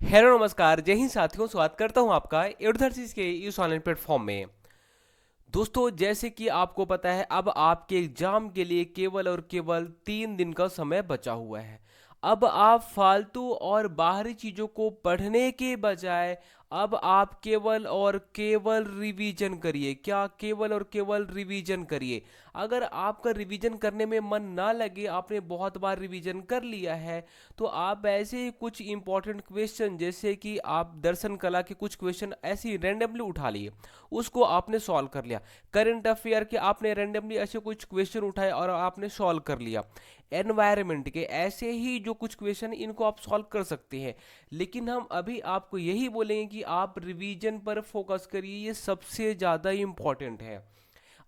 Hello नमस्कार, जय हिंद साथियों। स्वागत करता हूं आपका एडुधर्सिस के इस ऑनलाइन प्लेटफॉर्म में। दोस्तों, जैसे कि आपको पता है, अब आपके एग्जाम के लिए केवल और केवल 3 दिन का समय बचा हुआ है। अब आप फालतू और बाहरी चीज़ों को पढ़ने के बजाय अब आप केवल और केवल रिवीजन करिए। क्या? केवल और केवल रिवीजन करिए। अगर आपका रिवीजन करने में मन ना लगे, आपने बहुत बार रिवीजन कर लिया है, तो आप ऐसे ही कुछ इंपॉर्टेंट क्वेश्चन, जैसे कि आप दर्शन कला के कुछ क्वेश्चन ऐसे ही रैंडमली उठा लिए, उसको आपने सॉल्व कर लिया। करंट अफेयर के आपने रैंडमली ऐसे कुछ क्वेश्चन उठाए और आपने सॉल्व कर लिया। एनवायरनमेंट के ऐसे ही जो कुछ क्वेश्चन, इनको आप सॉल्व कर सकते हैं। लेकिन हम अभी आपको यही बोलेंगे कि आप रिवीजन पर फोकस करिए, ये सबसे ज़्यादा इंपॉर्टेंट है।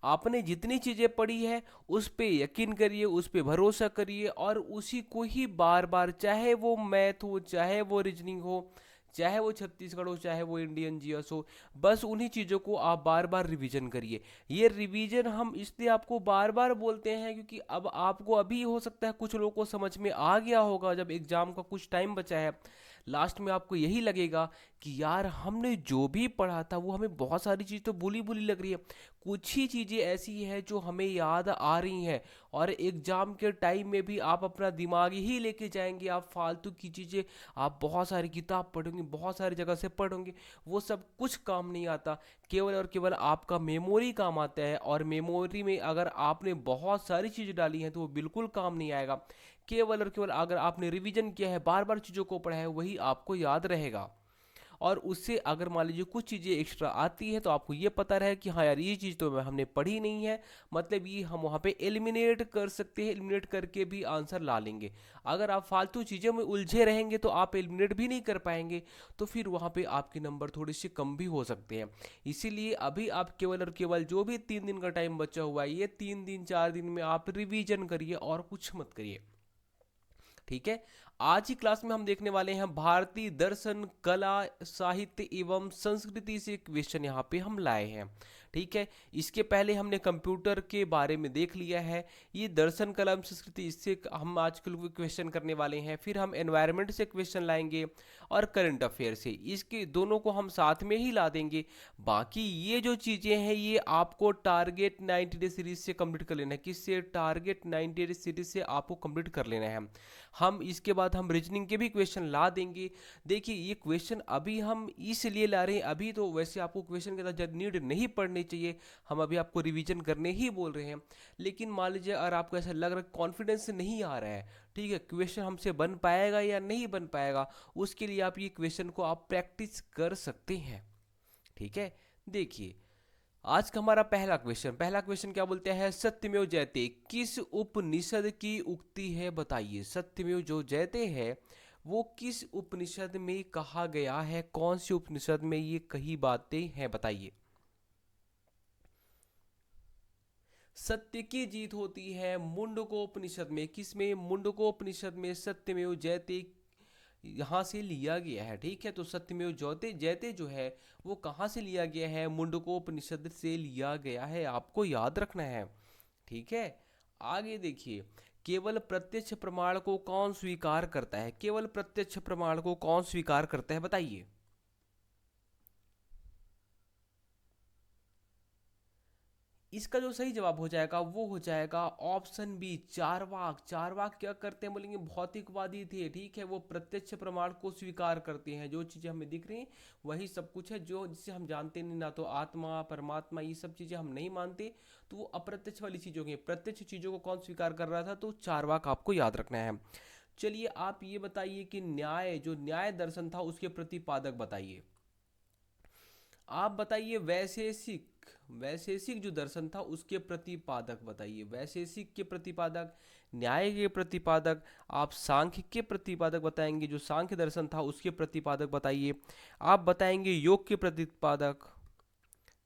आपने जितनी चीज़ें पढ़ी है, उस पे यकीन करिए, उस पे भरोसा करिए और उसी को ही बार बार, चाहे वो मैथ हो, चाहे वो रीजनिंग हो, चाहे वो छत्तीसगढ़ हो, चाहे वो इंडियन जीएस हो, बस उन्हीं चीज़ों को आप बार बार रिवीजन करिए। ये रिवीजन हम इसलिए आपको बार बार बोलते हैं क्योंकि अब आपको अभी हो सकता है कुछ लोगों को समझ में आ गया होगा, जब एग्जाम का कुछ टाइम बचा है, लास्ट में आपको यही लगेगा कि यार हमने जो भी पढ़ा था वो हमें बहुत सारी चीज़ तो भूली भूली लग रही है। कुछ ही चीज़ें ऐसी हैं जो हमें याद आ रही हैं, और एग्ज़ाम के टाइम में भी आप अपना दिमाग ही लेके जाएंगे। आप फालतू की चीज़ें, आप बहुत सारी किताब पढ़ोगे, बहुत सारी जगह से पढ़ोगे, वो सब कुछ काम नहीं आता। केवल और केवल आपका मेमोरी काम आता है, और मेमोरी में अगर आपने बहुत सारी चीज़ डाली हैं तो वो बिल्कुल काम नहीं आएगा। केवल और केवल अगर आपने रिवीजन किया है, बार बार चीज़ों को पढ़ा है, वही आपको याद रहेगा। और उससे अगर मान लीजिए कुछ चीज़ें एक्स्ट्रा आती है, तो आपको ये पता रहे कि हाँ यार, ये चीज़ तो हमने पढ़ी नहीं है, मतलब ये हम वहाँ पे एलिमिनेट कर सकते हैं, एलिमिनेट करके भी आंसर ला लेंगे। अगर आप फालतू चीज़ों में उलझे रहेंगे तो आप एलिमिनेट भी नहीं कर पाएंगे, तो फिर वहाँ पे आपके नंबर थोड़े से कम भी हो सकते हैं। इसीलिए अभी आप केवल और केवल जो भी 3 दिन का टाइम बचा हुआ है, ये 3 दिन 4 दिन में आप रिवीजन करिए और कुछ मत करिए। ठीक है। आज की क्लास में हम देखने वाले हैं भारतीय दर्शन, कला, साहित्य एवं संस्कृति से क्वेश्चन यहाँ पे हम लाए हैं। ठीक है। इसके पहले हमने कंप्यूटर के बारे में देख लिया है। ये दर्शन, कला एवं संस्कृति, इससे हम आज कल क्वेश्चन करने वाले हैं। फिर हम एनवायरनमेंट से क्वेश्चन लाएंगे और करंट अफेयर से, इसके दोनों को हम साथ में ही ला देंगे। बाकी ये जो चीज़ें हैं, ये आपको टारगेट 90 डे सीरीज से कंप्लीट कर लेना है। किससे? टारगेट 90 डे सीरीज से आपको कंप्लीट कर लेना है। हम इसके बाद हम रीजनिंग के भी क्वेश्चन ला देंगे। देखिए, ये क्वेश्चन अभी हम इसलिए ला रहे हैं, अभी तो वैसे आपको क्वेश्चन के साथ नीड नहीं पड़नी चाहिए, हम अभी आपको रिवीजन करने ही बोल रहे हैं। लेकिन मान लीजिए अगर आपको ऐसा लग रहा है, कॉन्फिडेंस नहीं आ रहा है, ठीक है, क्वेश्चन हमसे बन पाएगा या नहीं बन पाएगा, उसके लिए आप ये क्वेश्चन को आप प्रैक्टिस कर सकते हैं। ठीक है। देखिए, आज का हमारा पहला क्वेश्चन क्या बोलते हैं? सत्यमेव जयते किस उपनिषद की उक्ति है, बताइए। सत्यमेव जो जयते है, वो किस उपनिषद में कहा गया है? कौन सी उपनिषद में ये कही बातें हैं, बताइए। सत्य की जीत होती है मुंडकोपनिषद में। किसमें? मुंडकोपनिषद में सत्यमेव जयते यहाँ से लिया गया है। ठीक है। तो सत्यमेव जयते जयते जो है, वो कहाँ से लिया गया है? मुंडकोपनिषद से लिया गया है, आपको याद रखना है। ठीक है। आगे देखिए, केवल प्रत्यक्ष प्रमाण को कौन स्वीकार करता है? केवल प्रत्यक्ष प्रमाण को कौन स्वीकार करता है, बताइए। इसका जो सही जवाब हो जाएगा, वो हो जाएगा ऑप्शन बी, चारवाक। चारवाक क्या करते हैं? बोलेंगे भौतिकवादी थे। ठीक है। वो प्रत्यक्ष प्रमाण को स्वीकार करते हैं, जो चीजें हमें दिख रही हैं वही सब कुछ है, जो जिसे हम जानते नहीं, ना तो आत्मा, परमात्मा, ये सब चीजें हम नहीं मानते, तो वो अप्रत्यक्ष वाली चीजों की। प्रत्यक्ष चीजों को कौन स्वीकार कर रहा था? तो चारवाक, आपको याद रखना है। चलिए, आप ये बताइए कि न्याय, जो न्याय दर्शन था, उसके प्रतिपादक बताइए। आप बताइए। वैशेषिक, वैशेषिक जो दर्शन था, उसके प्रतिपादक बताइए। वैशेषिक के प्रतिपादक, न्याय के प्रतिपादक, आप सांख्य के प्रतिपादक बताएंगे। जो सांख्य दर्शन था, उसके प्रतिपादक बताइए। आप बताएंगे योग के प्रतिपादक,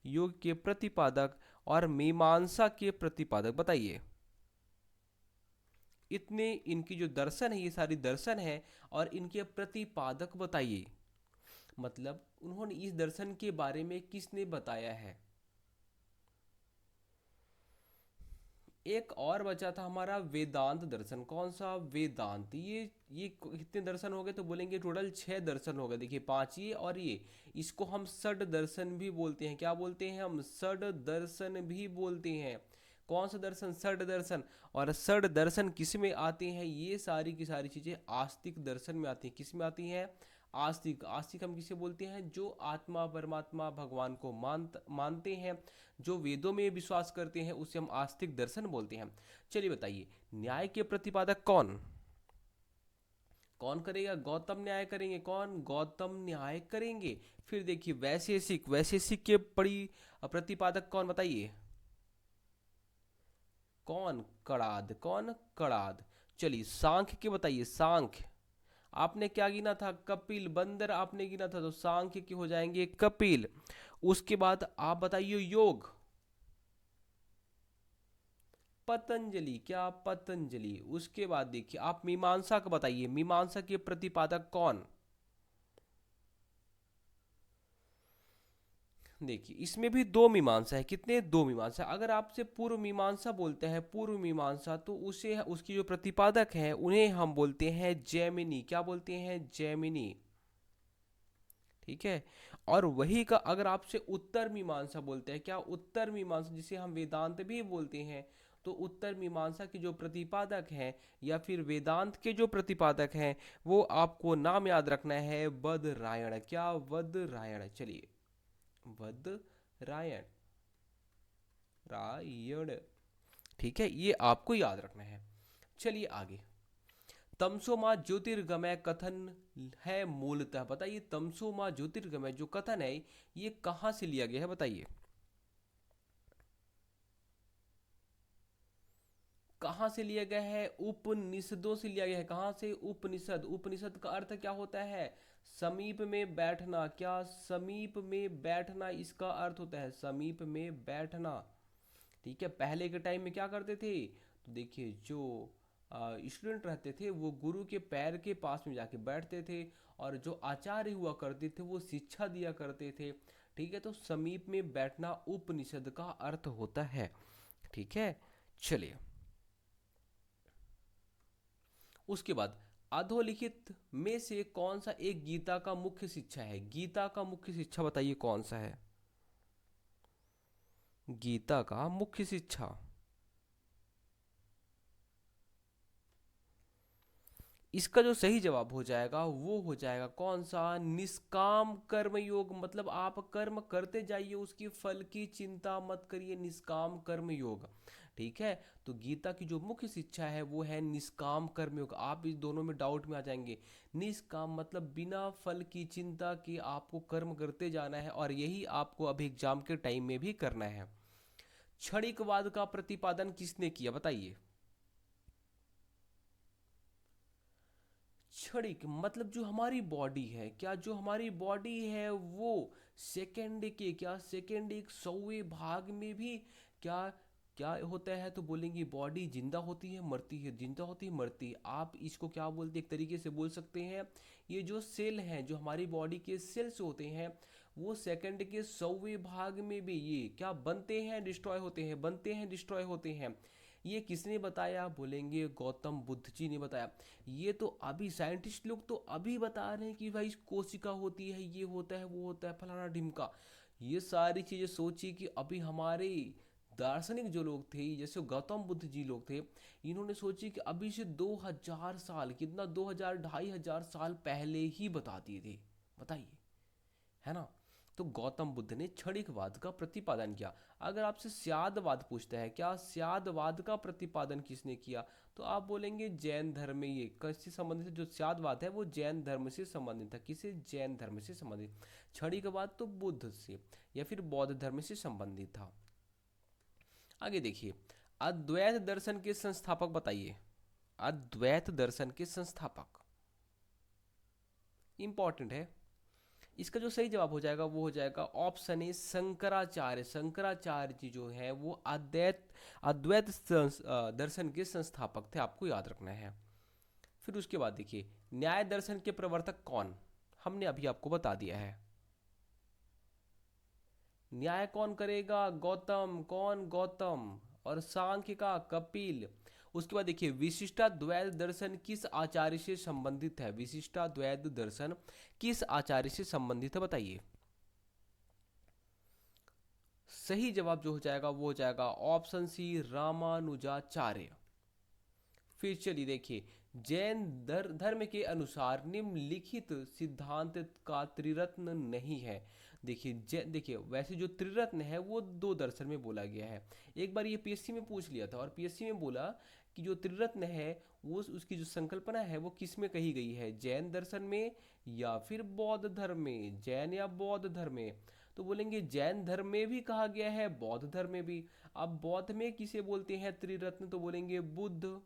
योग के प्रतिपादक, और मीमांसा के प्रतिपादक बताइए। इतने इनकी जो दर्शन है, ये सारी दर्शन है, और इनके प्रतिपादक बताइए। मतलब उन्होंने इस दर्शन के बारे में किसने बताया है? एक और बचा था हमारा वेदांत दर्शन। कौन सा? वेदांत। ये कितने दर्शन हो गए? तो बोलेंगे टोटल 6 दर्शन हो गए। देखिए, 5 ये और ये, इसको हम षड दर्शन भी बोलते हैं। क्या बोलते हैं हम? षड दर्शन भी बोलते हैं। कौन सा दर्शन? षड दर्शन। और षड दर्शन किस में आते हैं? ये सारी की सारी चीजें आस्तिक दर्शन में आती हैं। किस में आती हैं? आस्तिक। आस्तिक हम किसे बोलते हैं? जो आत्मा परमात्मा भगवान को मानते हैं, जो वेदों में विश्वास करते हैं, उसे हम आस्तिक दर्शन बोलते हैं। चलिए बताइए, न्याय के प्रतिपादक कौन? कौन करेगा? गौतम न्याय करेंगे। कौन? गौतम न्याय करेंगे। फिर देखिए, वैशेषिक। वैशेषिक के परी प्रतिपादक कौन? बताइए। कौन? कणाद। कौन? कणाद। चलिए, सांख्य के बताइए। सांख्य आपने क्या गिना था? कपिल। बंदर आपने गिना था, तो सांख्य के हो जाएंगे कपिल। उसके बाद आप बताइए योग। पतंजलि। क्या? पतंजलि। उसके बाद देखिए, आप मीमांसा का बताइए। मीमांसा के प्रतिपादक कौन? देखिए, इसमें भी दो मीमांसा है। कितने? दो मीमांसा। अगर आपसे पूर्व मीमांसा बोलते हैं, पूर्व मीमांसा, तो उसे, उसकी जो प्रतिपादक हैं उन्हें हम बोलते हैं जैमिनी। क्या बोलते हैं? जैमिनी। ठीक है। और वही का अगर आपसे उत्तर मीमांसा बोलते हैं, क्या? उत्तर मीमांसा, जिसे हम वेदांत भी बोलते हैं, तो उत्तर मीमांसा के जो प्रतिपादक हैं, या फिर वेदांत के जो प्रतिपादक हैं, वो आपको नाम याद रखना है, बदरायण। क्या? बदरायण। चलिए, बदरायण। रायण। ठीक है, ये आपको याद रखना है। चलिए आगे। तमसो माँ ज्योतिर्गमय कथन है मूलतः। बताइए, तमसो माँ ज्योतिर्गमय जो कथन है, ये कहाँ से लिया गया है? बताइए, कहाँ से लिया गया है? उपनिषदों से लिया गया है। कहाँ से? उपनिषद। उपनिषद का अर्थ क्या होता है? समीप में बैठना। क्या? समीप में बैठना इसका अर्थ होता है। समीप में बैठना। ठीक है। पहले के टाइम में क्या करते थे? तो देखिए, जो स्टूडेंट रहते थे, वो गुरु के पैर के पास में जाके बैठते थे, और जो आचार्य हुआ करते थे, वो शिक्षा दिया करते थे। ठीक है। तो समीप में बैठना उपनिषद का अर्थ होता है। ठीक है। चलिए, उसके बाद, अधोलिखित में से कौन सा एक गीता का मुख्य शिक्षा है? गीता का मुख्य शिक्षा बताइए कौन सा है? गीता का मुख्य शिक्षा, इसका जो सही जवाब हो जाएगा वो हो जाएगा कौन सा? निष्काम कर्म योग। मतलब आप कर्म करते जाइए, उसकी फल की चिंता मत करिए। निष्काम कर्म योग। ठीक है। तो गीता की जो मुख्य शिक्षा है वो है निष्काम कर्म योग। आप इस दोनों में डाउट में आ जाएंगे। निष्काम मतलब बिना फल की चिंता के आपको कर्म करते जाना है, और यही आपको अब एग्जाम के टाइम में भी करना है। क्षणिकवाद का प्रतिपादन किसने किया? बताइए। क्षणिक मतलब जो हमारी बॉडी है, क्या? जो हमारी बॉडी है वो सेकंड के, क्या? सेकंड एक 100वें भाग में भी, क्या क्या होता है? तो बोलेंगे बॉडी जिंदा होती है, मरती है, जिंदा होती है, मरती है। आप इसको क्या बोलते हैं? एक तरीके से बोल सकते हैं, ये जो सेल हैं, जो हमारी बॉडी के सेल्स होते हैं, वो सेकंड के 100वें भाग में भी ये क्या बनते हैं? डिस्ट्रॉय होते हैं। बनते हैं, डिस्ट्रॉय होते हैं। ये किसने बताया? बोलेंगे गौतम बुद्ध जी ने बताया। ये तो अभी साइंटिस्ट लोग तो अभी बता रहे हैं कि भाई कोशिका होती है, ये होता है, वो होता है, फलाना ढिमका। ये सारी चीजें सोची कि अभी हमारे दार्शनिक जो लोग थे, जैसे गौतम बुद्ध जी लोग थे, इन्होंने सोची कि अभी से 2000 साल, कितना, 2000 2500 साल पहले ही बता दिए थे। बताइए, है ना? तो गौतम बुद्ध ने क्षणिकवाद का प्रतिपादन किया। अगर आपसे स्यादवाद पूछता है, क्या स्यादवाद का प्रतिपादन किसने किया, तो आप बोलेंगे जैन धर्म में। ये किससे संबंधित है? जो स्यादवाद है वो जैन धर्म से संबंधित था। किसे? जैन धर्म से संबंधित। क्षणिकवाद तो बुद्ध से या फिर बौद्ध धर्म से संबंधित था। आगे देखिए, अद्वैत दर्शन के संस्थापक बताइए। अद्वैत दर्शन के संस्थापक इंपॉर्टेंट है। इसका जो सही जवाब हो जाएगा वो हो जाएगा ऑप्शन ए, शंकराचार्य। शंकराचार्य जी जो है वो अद्वैत अद्वैत दर्शन के संस्थापक थे। आपको याद रखना है। फिर उसके बाद देखिए, न्याय दर्शन के प्रवर्तक कौन? हमने अभी आपको बता दिया है। न्याय कौन करेगा? गौतम। कौन? गौतम। और सांख्य का कपिल। उसके बाद देखिए विशिष्टाद्वैत दर्शन किस आचार्य से संबंधित है? विशिष्टाद्वैत दर्शन किस आचार्य से संबंधित है बताइए। सही जवाब जो हो जाएगा वो हो जाएगा ऑप्शन सी, रामानुजाचार्य। फिर चलिए देखिए, जैन धर्म के अनुसार निम्नलिखित सिद्धांत का त्रिरत्न नहीं है। देखिए देखिए वैसे जो त्रिरत्न है वो दो दर्शन में बोला गया है। एक बार ये पीएससी में पूछ लिया था और पीएससी में बोला कि जो त्रिरत्न है वो उसकी जो संकल्पना है वो किस में कही गई है, जैन दर्शन में या फिर बौद्ध धर्म में, जैन या बौद्ध धर्म में। तो बोलेंगे जैन धर्म में भी कहा गया है, बौद्ध धर्म में भी। अब बौद्ध में किसे बोलते हैं त्रिरत्न? तो बोलेंगे बुद्ध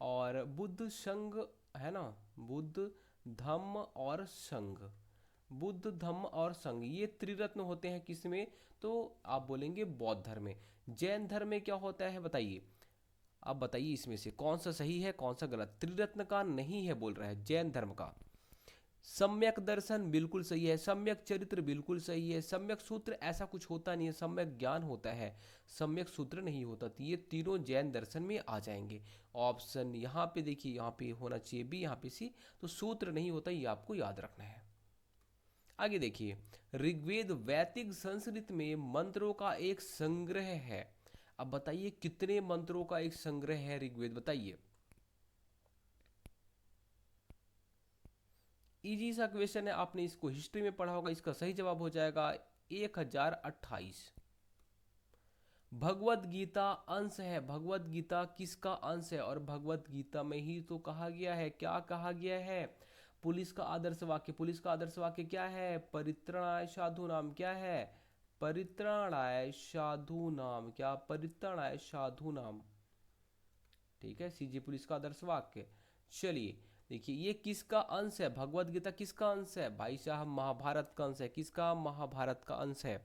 और बुद्ध संघ, है ना, बुद्ध धम्म और संघ। बुद्ध धम्म और संघ ये त्रिरत्न होते हैं किसमें? तो आप बोलेंगे बौद्ध धर्म में। जैन धर्म में क्या होता है बताइए। आप बताइए इसमें से कौन सा सही है कौन सा गलत। त्रिरत्न का नहीं है बोल रहा है जैन धर्म का। सम्यक दर्शन बिल्कुल सही है, सम्यक चरित्र बिल्कुल सही है, सम्यक सूत्र ऐसा कुछ होता नहीं है, सम्यक ज्ञान होता है, सम्यक सूत्र नहीं होता। तो ये तीनों जैन दर्शन में आ जाएंगे। ऑप्शन यहाँ पे देखिए, यहाँ पे होना चाहिए बी, यहाँ पे सी। तो सूत्र नहीं होता, ये आपको याद रखना है। आगे देखिए, ऋग्वेद वैदिक संस्कृत में मंत्रों का एक संग्रह है। अब बताइए कितने मंत्रों का एक संग्रह है ऋग्वेद, बताइए। इजी सा क्वेश्चन है, आपने इसको हिस्ट्री में पढ़ा होगा। इसका सही जवाब हो जाएगा 1028। भगवत गीता अंश है। भगवत गीता किसका अंश है? और भगवत गीता में ही तो कहा गया है, क्या कहा गया है? पुलिस का आदर्श वाक्य। पुलिस का आदर्श वाक्य क्या है? परित्राणाय साधु नाम। क्या है? परित्राणाय साधु नाम। क्या? परित्राणाय साधु नाम। ठीक है, सीजी पुलिस का आदर्श वाक्य। चलिए देखिए, ये किसका अंश है? भगवत गीता किसका अंश है? भाई साहब महाभारत का अंश है। किसका? महाभारत का अंश है।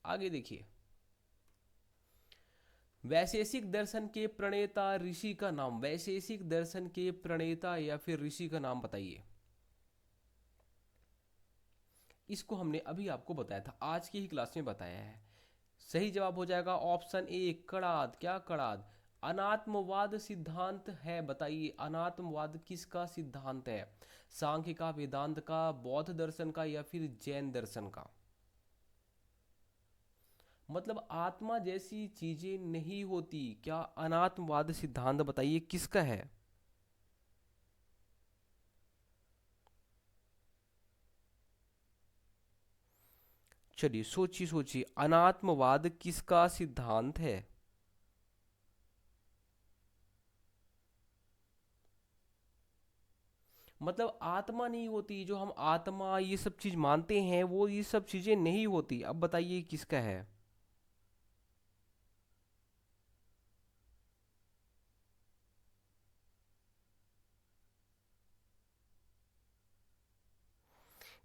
आगे देखिए, वैशेषिक दर्शन के प्रणेता ऋषि का नाम। वैशेषिक दर्शन के प्रणेता या फिर ऋषि का नाम बताइए। इसको हमने अभी आपको बताया था, आज की ही क्लास में बताया है। सही जवाब हो जाएगा ऑप्शन ए, कणाद। क्या? कणाद। अनात्मवाद सिद्धांत है, बताइए अनात्मवाद किसका सिद्धांत है? सांख्य का, वेदांत का, बौद्ध दर्शन का या फिर जैन दर्शन का? मतलब आत्मा जैसी चीजें नहीं होती। क्या? अनात्मवाद सिद्धांत बताइए किसका है? चलिए सोचिए सोचिए, अनात्मवाद किसका सिद्धांत है? मतलब आत्मा नहीं होती, जो हम आत्मा ये सब चीज मानते हैं वो ये सब चीजें नहीं होती। अब बताइए किसका है?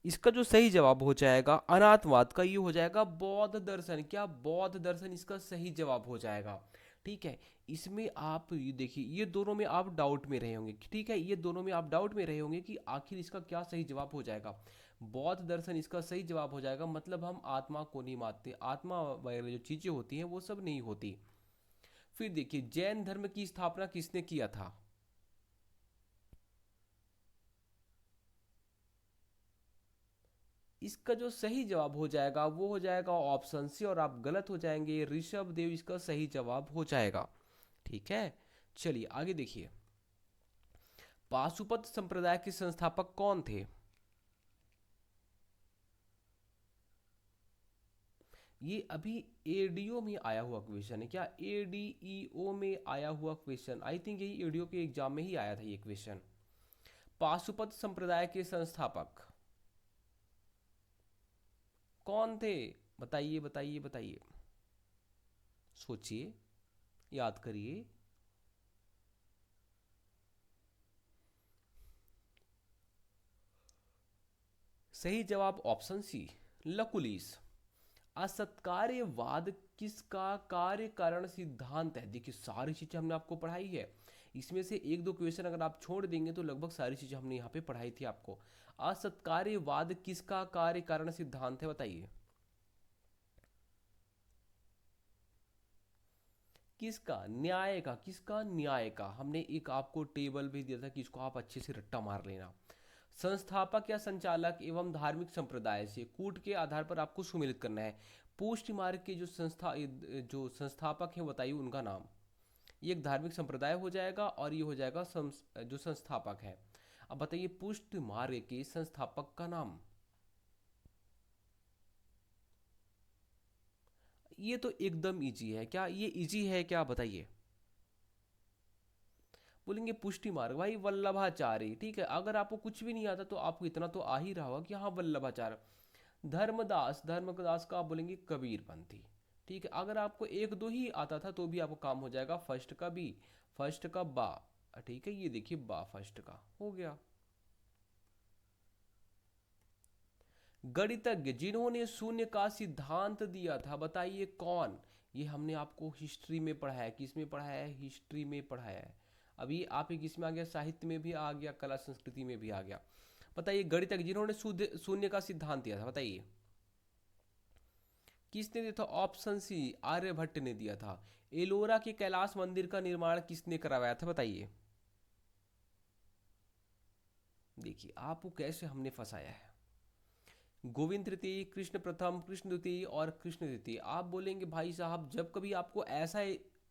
इसका जो सही जवाब हो जाएगा अनात्मवाद का, ये हो जाएगा बौद्ध दर्शन। क्या? बौद्ध दर्शन इसका सही जवाब हो जाएगा। ठीक है, इसमें आप ये देखिए, ये दोनों में आप डाउट में रहे होंगे। ठीक है, ये दोनों में आप डाउट में रहे होंगे कि आखिर इसका क्या सही जवाब हो जाएगा। बौद्ध दर्शन इसका सही जवाब हो जाएगा। मतलब हम आत्मा को नहीं मानते, आत्मा वगैरह जो चीजें होती हैं वो सब नहीं होती। फिर देखिए, जैन धर्म की स्थापना किसने किया था? इसका जो सही जवाब हो जाएगा वो हो जाएगा ऑप्शन सी, और आप गलत हो जाएंगे। ऋषभ देव इसका सही जवाब हो जाएगा। ठीक है, चलिए आगे देखिए, पाशुपत संप्रदाय के संस्थापक कौन थे? ये अभी एडीओ में आया हुआ क्वेश्चन है। क्या? एडीईओ में आया हुआ क्वेश्चन, आई थिंक यही एडीओ के एग्जाम में ही आया था ये क्वेश्चन। पाशुपत संप्रदाय के संस्थापक कौन थे? बताइए बताइए बताइए, सोचिए, याद करिए। सही जवाब ऑप्शन सी, लकुलिस। असत्कार्यवाद किसका कार्य कारण सिद्धांत है? देखिए सारी चीजें हमने आपको पढ़ाई है, इसमें से एक दो क्वेश्चन अगर आप छोड़ देंगे तो लगभग सारी चीजें हमने यहाँ पे पढ़ाई थी आपको। असत्कार्यवाद किसका कार्य कारण सिद्धांत है बताइए। किसका? न्याय का। किसका? न्याय का। हमने एक आपको टेबल भी दिया था कि इसको आप अच्छे से रट्टा मार लेना। संस्थापक या संचालक एवं धार्मिक संप्रदाय से कूट के आधार पर आपको सुमेलित करना है। पुष्टि मार्ग के जो संस्थापक हैं बताइए उनका नाम। ये एक धार्मिक संप्रदाय हो जाएगा और ये हो जाएगा जो संस्थापक है। अब बताइए पुष्टि मार्ग के संस्थापक का नाम। ये तो एकदम इजी है। क्या ये इजी है क्या? बताइए। बोलेंगे पुष्टि मार्ग, भाई वल्लभाचार्य। ठीक है, अगर आपको कुछ भी नहीं आता तो आपको इतना तो आ ही रहा होगा कि हाँ वल्लभाचार्य। धर्मदास, धर्मदास का आप बोलेंगे कबीरपंथी। ठीक है, अगर आपको एक दो ही आता था तो भी आपको काम हो जाएगा। फर्स्ट का बी, फर्स्ट का बा। ठीक है, ये देखिए बा फर्स्ट का हो गया। गणितज्ञ जिन्होंने शून्य का सिद्धांत दिया था, बताइए कौन? ये हमने आपको हिस्ट्री में पढ़ाया है। किस में पढ़ाया है? हिस्ट्री में पढ़ाया है। अभी आप एक इसमें आ गया, साहित्य में भी आ गया, कला संस्कृति में भी आ गया। बताइए गणितज्ञ जिन्होंने शून्य का सिद्धांत दिया था, बताइए किसने दिया था? ऑप्शन सी, आर्यभट्ट ने दिया था। एलोरा के कैलाश मंदिर का निर्माण किसने करवाया था? बताइए। देखिए आपको कैसे हमने फंसाया है। गोविंद तृतीय, कृष्ण प्रथम, कृष्ण द्वितीय और कृष्ण द्वितीय। आप बोलेंगे भाई साहब जब कभी आपको ऐसा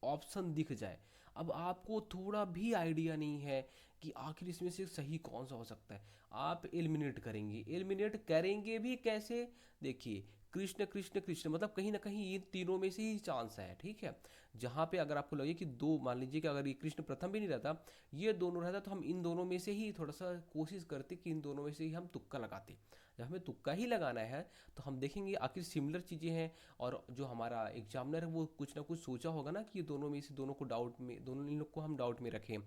ऑप्शन दिख जाए, अब आपको थोड़ा भी आइडिया नहीं है कि आखिर इसमें से सही कौन सा हो सकता है, आप एलिमिनेट करेंगे। एलिमिनेट करेंगे भी कैसे? देखिए कृष्ण कृष्ण कृष्ण, मतलब कहीं ना कहीं ये तीनों में से ही चांस है। ठीक है, जहाँ पे अगर आपको लगे कि दो, मान लीजिए कि अगर ये कृष्ण प्रथम भी नहीं रहता, ये दोनों रहता, तो हम इन दोनों में से ही थोड़ा सा कोशिश करते कि इन दोनों में से ही हम तुक्का लगाते। जब हमें तुक्का ही लगाना है तो हम देखेंगे आखिर सिमिलर चीज़ें हैं, और जो हमारा एग्जामिनर है वो कुछ ना कुछ सोचा होगा ना कि ये दोनों में से दोनों को डाउट में, दोनों इन लोग को हम डाउट में रखें।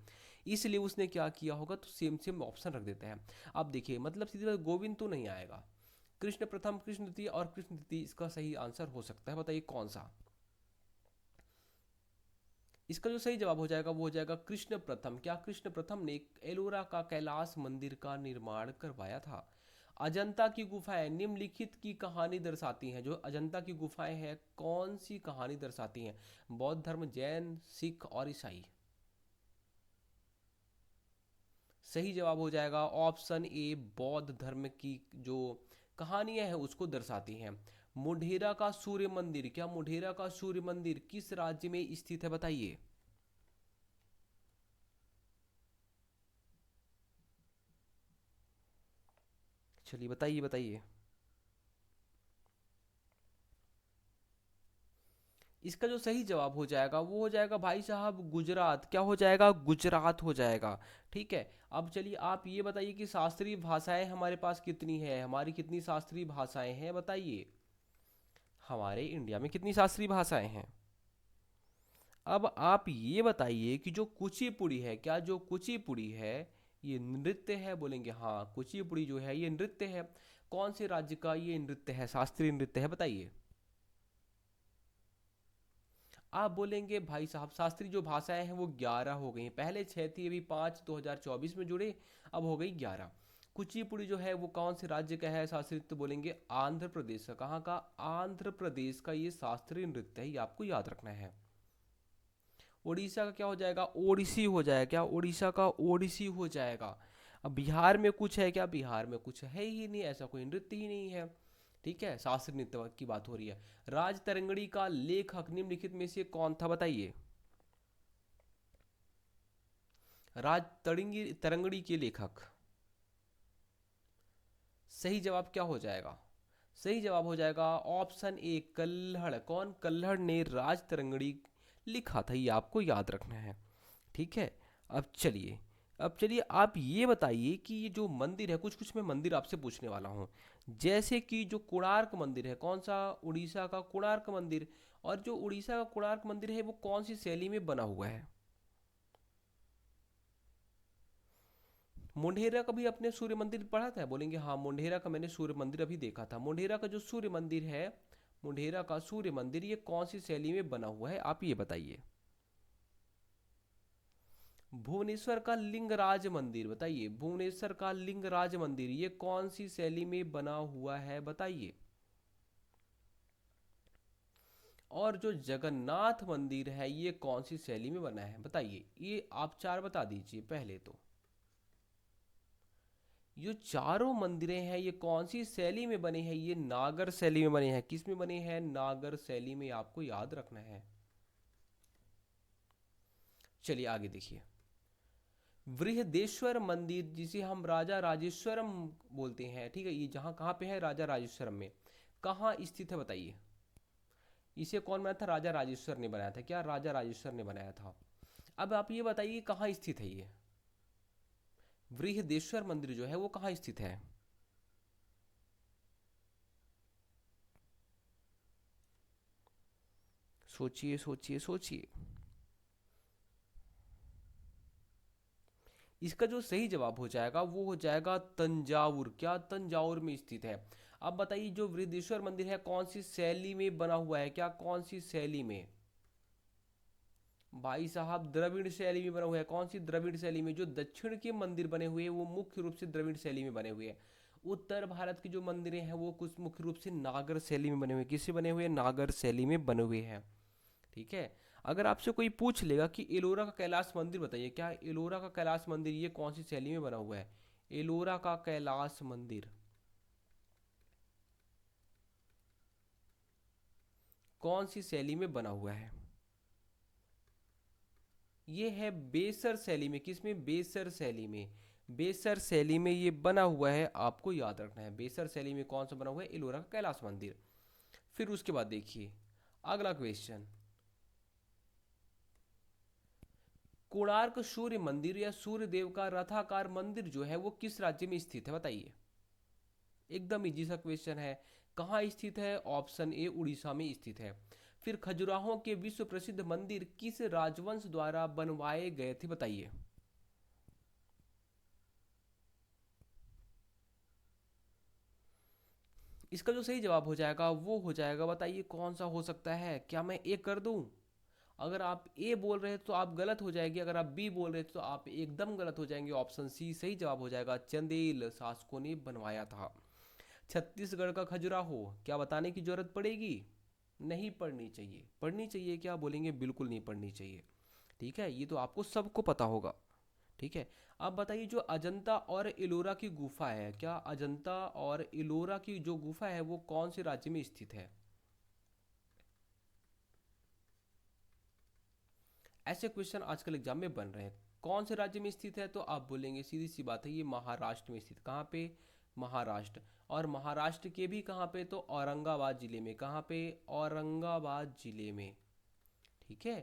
इसलिए उसने क्या किया होगा, तो सेम सेम ऑप्शन रख देता है। अब देखिए मतलब सीधी बात, गोविंद तो नहीं आएगा। कृष्ण प्रथम, कृष्ण द्वितीय और कृष्ण द्वितीय इसका सही आंसर हो सकता है। बताइए कौन सा? इसका जो सही जवाब हो जाएगा वो हो जाएगा कृष्ण प्रथम। क्या कृष्ण प्रथम ने एलोरा का कैलाश मंदिर का निर्माण करवाया था? अजंता की गुफाएं निम्नलिखित की कहानी दर्शाती हैं। जो अजंता की गुफाएं हैं कौन सी कहानी दर्शाती हैं? बौद्ध धर्म, जैन, सिख और ईसाई। सही जवाब हो जाएगा ऑप्शन ए, बौद्ध धर्म की जो कहानियां हैं उसको दर्शाती हैं। मोढेरा का सूर्य मंदिर, क्या मोढेरा का सूर्य मंदिर किस राज्य में स्थित है? बताइए। चलिए बताइए बताइए। इसका जो सही जवाब हो जाएगा वो हो जाएगा भाई साहब गुजरात। क्या हो जाएगा? गुजरात हो जाएगा। ठीक है, अब चलिए आप ये बताइए कि शास्त्रीय भाषाएं हमारे पास कितनी है, हमारी कितनी शास्त्रीय भाषाएं हैं? बताइए हमारे इंडिया में कितनी शास्त्रीय भाषाएं हैं। अब आप ये बताइए कि जो कुचिपुड़ी है, क्या जो कुचिपुड़ी है ये नृत्य है? बोलेंगे हाँ कुचिपुड़ी जो है ये नृत्य है। कौन से राज्य का ये नृत्य है, शास्त्रीय नृत्य है? बताइए। आप बोलेंगे भाई साहब शास्त्रीय जो भाषाएं हैं वो 11 हो गई हैं। पहले 6 थी, अभी 5 2024 में जुड़े, अब हो गई 11। कुचिपुड़ी जो है वो कौन से राज्य का है शास्त्रीय नृत्य? बोलेंगे आंध्र प्रदेश का। कहाँ का? आंध्र प्रदेश का ये शास्त्रीय नृत्य है, ये आपको याद रखना है। उड़ीसा का क्या हो जाएगा? ओडिसी हो जाएगा। क्या उड़ीसा का? ओडिसी हो जाएगा। अब बिहार में कुछ है क्या? बिहार में कुछ है ही नहीं, ऐसा कोई नृत्य ही नहीं है। ठीक है, शास्त्रीय नृत्य की बात हो रही है। राज तरंगड़ी का लेखक निम्नलिखित में से कौन था? बताइए। राज तरंगी तरंगड़ी के लेखक। सही जवाब क्या हो जाएगा? सही जवाब हो जाएगा ऑप्शन ए, कल्हड़। कौन? कल्हड़ ने राज तरंगड़ी लिखा था, ये आपको याद रखना है। ठीक है, अब चलिए आप ये बताइए कि ये जो मंदिर है, कुछ कुछ मैं मंदिर आपसे पूछने वाला हूँ। जैसे कि जो कोणार्क मंदिर है, कौन सा? उड़ीसा का कोणार्क मंदिर। और जो उड़ीसा का कोणार्क मंदिर है वो कौन सी शैली में बना हुआ है? मोढेरा का भी अपने सूर्य मंदिर पढ़ा था? बोलेंगे हाँ मोढेरा का मैंने सूर्य मंदिर अभी देखा था। मोढेरा का जो सूर्य मंदिर है, मोढेरा का सूर्य मंदिर ये कौन सी शैली में बना हुआ है? आप ये बताइए। भुवनेश्वर का लिंगराज मंदिर, बताइए भुवनेश्वर का लिंगराज मंदिर ये कौन सी शैली में बना हुआ है? बताइए। और जो जगन्नाथ मंदिर है ये कौन सी शैली में बना है, बताइए। ये आप चार बता दीजिए पहले तो। ये चारों मंदिरें हैं ये कौन सी शैली में बने हैं, ये नागर शैली में बने हैं। किस में बने हैं, नागर शैली में, आपको याद रखना है। चलिए आगे देखिए। बृहदेश्वर मंदिर जिसे हम राजा राजेश्वरम बोलते हैं, ठीक है, ये जहाँ कहाँ पे है, राजा राजेश्वरम में। कहाँ स्थित है बताइए। इसे कौन बनाया था, राजा राजेश्वर ने बनाया था। क्या राजा राजेश्वर ने बनाया था। अब आप ये बताइए कहाँ स्थित है ये बृहदेश्वर मंदिर जो है वो कहाँ स्थित है। सोचिए सोचिए सोचिए। इसका जो सही जवाब हो जाएगा वो हो जाएगा तंजावुर। क्या तंजावुर में स्थित है। अब बताइए जो बृहदेश्वर मंदिर है कौन सी शैली में बना हुआ है, क्या कौन सी शैली में। भाई साहब द्रविड़ शैली में बना हुआ है। कौन सी द्रविड़ शैली में, जो दक्षिण के मंदिर बने हुए हैं वो मुख्य रूप से द्रविड़ शैली में बने हुए हैं। उत्तर भारत की जो मंदिरें हैं वो कुछ मुख्य रूप से नागर शैली में बने हुए हैं। किससे बने हुए हैं, नागर शैली में बने हुए हैं। ठीक है। अगर आपसे कोई पूछ लेगा कि एलोरा का कैलाश मंदिर बताइए, क्या एलोरा का कैलाश मंदिर ये कौन सी शैली में बना हुआ है। एलोरा का कैलाश मंदिर कौन सी शैली में बना हुआ है। ये है बेसर शैली में। किसमें, बेसर शैली में। बेसर शैली में ये बना हुआ है, आपको याद रखना है। बेसर शैली में कौन सा बना हुआ है, एलोरा का कैलाश मंदिर। फिर उसके बाद देखिए अगला क्वेश्चन। कोणार्क सूर्य मंदिर या सूर्य देव का रथाकार मंदिर जो है वो किस राज्य में स्थित है बताइए। एकदम इजी सा क्वेश्चन है। कहाँ स्थित है, ऑप्शन ए उड़ीसा में स्थित है। फिर खजुराहो के विश्व प्रसिद्ध मंदिर किस राजवंश द्वारा बनवाए गए थे बताइए। इसका जो सही जवाब हो जाएगा वो हो जाएगा, बताइए कौन सा हो सकता है। क्या मैं ए कर दूं। अगर आप ए बोल रहे हैं तो आप गलत हो जाएंगे, अगर आप बी बोल रहे हैं तो आप एकदम गलत हो जाएंगे। ऑप्शन सी सही जवाब हो जाएगा, चंदेल शासकों ने बनवाया था। छत्तीसगढ़ का खजुराहो, क्या बताने की जरूरत पड़ेगी। नहीं पढ़नी चाहिए। पढ़नी चाहिए क्या बोलेंगे, बिल्कुल नहीं पढ़नी चाहिए। ठीक है, ये तो आपको सबको पता होगा। ठीक है। अब बताइए जो अजंता और इलोरा की गुफा है, क्या अजंता और इलोरा की जो गुफा है वो कौन से राज्य में स्थित है। ऐसे क्वेश्चन आजकल एग्जाम में बन रहे हैं। कौन से राज्य में स्थित है, तो आप बोलेंगे सीधी सी बात है ये महाराष्ट्र में स्थित। कहाँ पे, महाराष्ट्र। और महाराष्ट्र के भी कहाँ पे, तो औरंगाबाद जिले में। कहाँ पे, औरंगाबाद जिले में। ठीक है।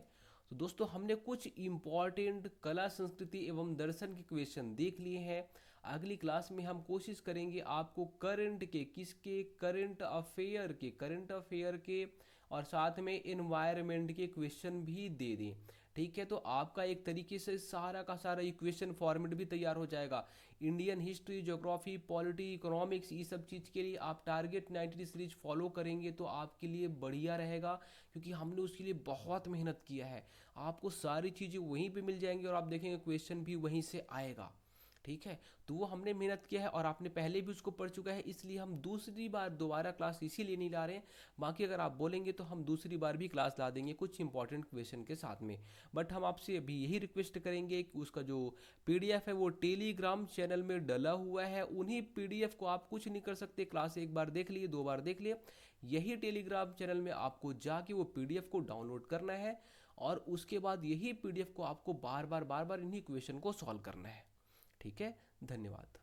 तो दोस्तों हमने कुछ इम्पॉर्टेंट कला संस्कृति एवं दर्शन के क्वेश्चन देख लिए हैं। अगली क्लास में हम कोशिश करेंगे आपको करंट के, किसके, करंट अफेयर के और साथ में इन्वायरमेंट के क्वेश्चन भी दे दें। ठीक है, तो आपका एक तरीके से सारा का सारा इक्वेशन फॉर्मेट भी तैयार हो जाएगा। Indian history, geography, polity, economics, ये सब चीज़ के लिए आप टारगेट 90 सीरीज फॉलो करेंगे तो आपके लिए बढ़िया रहेगा, क्योंकि हमने उसके लिए बहुत मेहनत किया है। आपको सारी चीज़ें वहीं पे मिल जाएंगी और आप देखेंगे क्वेश्चन भी वहीं से आएगा। ठीक है। तो वो हमने मेहनत किया है और आपने पहले भी उसको पढ़ चुका है, इसलिए हम दूसरी बार दोबारा क्लास इसीलिए नहीं ला रहे हैं। बाकी अगर आप बोलेंगे तो हम दूसरी बार भी क्लास ला देंगे कुछ इंपॉर्टेंट क्वेश्चन के साथ में। बट हम आपसे अभी यही रिक्वेस्ट करेंगे कि उसका जो पीडीएफ है वो टेलीग्राम चैनल में डला हुआ है। उन्हीं पीडीएफ को आप कुछ नहीं कर सकते, क्लास एक बार देख लिए, दो बार देख लिए, यही टेलीग्राम चैनल में आपको जाके वो पीडीएफ को डाउनलोड करना है और उसके बाद यही पीडीएफ को आपको बार बार इन्हीं क्वेश्चन को सॉल्व करना है। ठीक है। धन्यवाद।